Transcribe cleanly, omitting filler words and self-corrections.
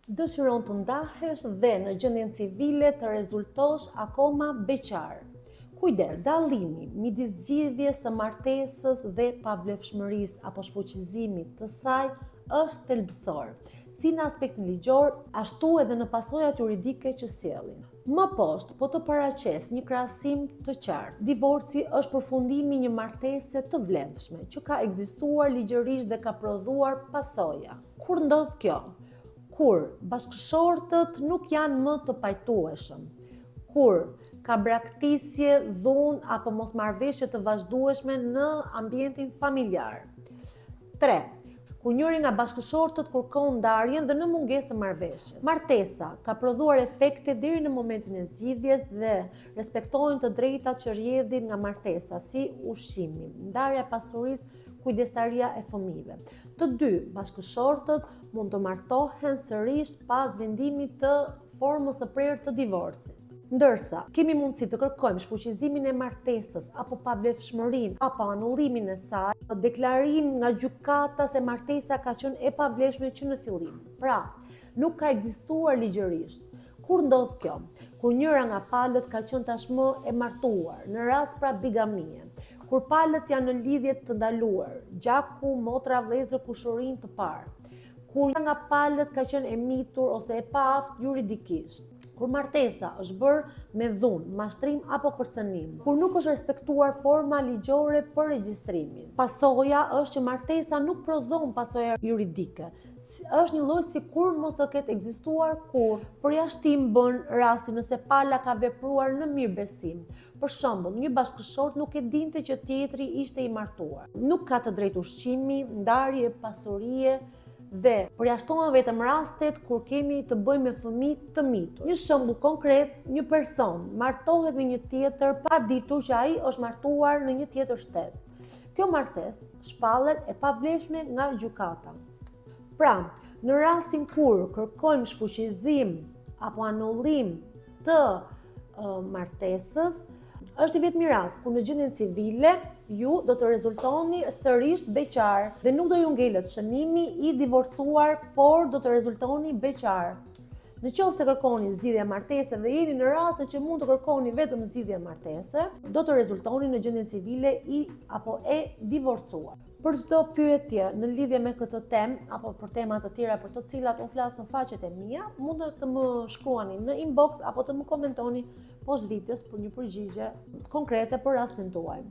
Dëshiron të ndahesh dhe në gjendjen civile të rezultosh akoma beqar. Kujdes, dallimi midis zgjidhjes së martesës dhe pavlefshmërisë apo shfuqizimit të saj është thelbësor, si në aspektin ligjor, ashtu edhe në pasojat juridike që sjellin. Më poshtë, po të paraqes një krahasim të qartë. Divorci është përfundimi i një martese të vlefshme, që ka ekzistuar ligjërisht dhe ka prodhuar pasoja. Kur ndodh kjo? Kur bashkëshortët nuk janë më të pajtueshëm, kur ka braktisje, dhunë apo mosmarrëveshje të vazhdueshme në ambientin familjar. 3. Kur njëri nga bashkëshortët kërkon ndarjen dhe në mungesë të marrëveshjes. Martesa ka prodhuar efekte deri në momentin e zgjidhjes dhe respektohen të drejtat që rrjedhin nga martesa, si ushqimi, ndarja e pasurisë, kujdestaria e fëmijëve. Të dy bashkëshortët mund të martohen sërish pas vendimit të formës së prerë të divorcit. Ndërsa, kemi mundësi të kërkojmë shfuqizimin e martesës apo pavlefshmërinë apo anullimin e saj, deklarim nga gjykata se martesa ka qenë e pavlefshme që në fillim. Pra, nuk ka ekzistuar ligjërisht. Kur ndodh kjo? Kur njëra nga palët ka qenë tashmë e martuar, në rast pra bigamie. Kur palët janë në lidhje të ndaluar, gjaku, motra, vëllezër, kushërinë të parë. Kur njëra nga palët ka qenë e mitur ose e paaft juridikisht. Kur martesa është bërë me dhunë, mashtrim apo kërcënim, kur nuk është respektuar forma ligjore për regjistrimin. Pasoja është që martesa nuk prodhon pasoja juridike. Është një lloj sikur mos të ketë ekzistuar kurrë. Përjashtim bën rasti nëse pala ka vepruar në mirëbesim. Për shembull, një bashkëshort nuk e dinte që tjetri ishte i martuar. Nuk ka të drejtë ushqimi, ndarje, pasurie, dhe përjashtohen vetëm rastet kur kemi të bëjmë me fëmijë të mitur. Një shembull konkret, një person martohet me një tjetër pa ditur që ai është martuar në një tjetër shtet. Kjo martesë shpallet e pavlefshme nga gjykata. Pra, në rastin kur kërkojmë shfuqizim apo anullim të martesës, është i vetmi rast kur në gjendjen civile ju do të rezultoni sërish beqar dhe nuk do ju ngelet shënimi i divorcuar, por do të rezultoni beqar. Në qoftë se kërkoni zgjidhje martese dhe jeni në raste që mund të kërkoni vetëm zgjidhje martese, do të rezultoni në gjendjen civile apo e divorcuar. Për çdo pyetje në lidhje me këtë temë apo për tema të tjera për të cilat unë flas në faqet e mia, mund të më shkruani në inbox apo të më komentoni poshtë videos për një përgjigje konkrete për rastin tuaj.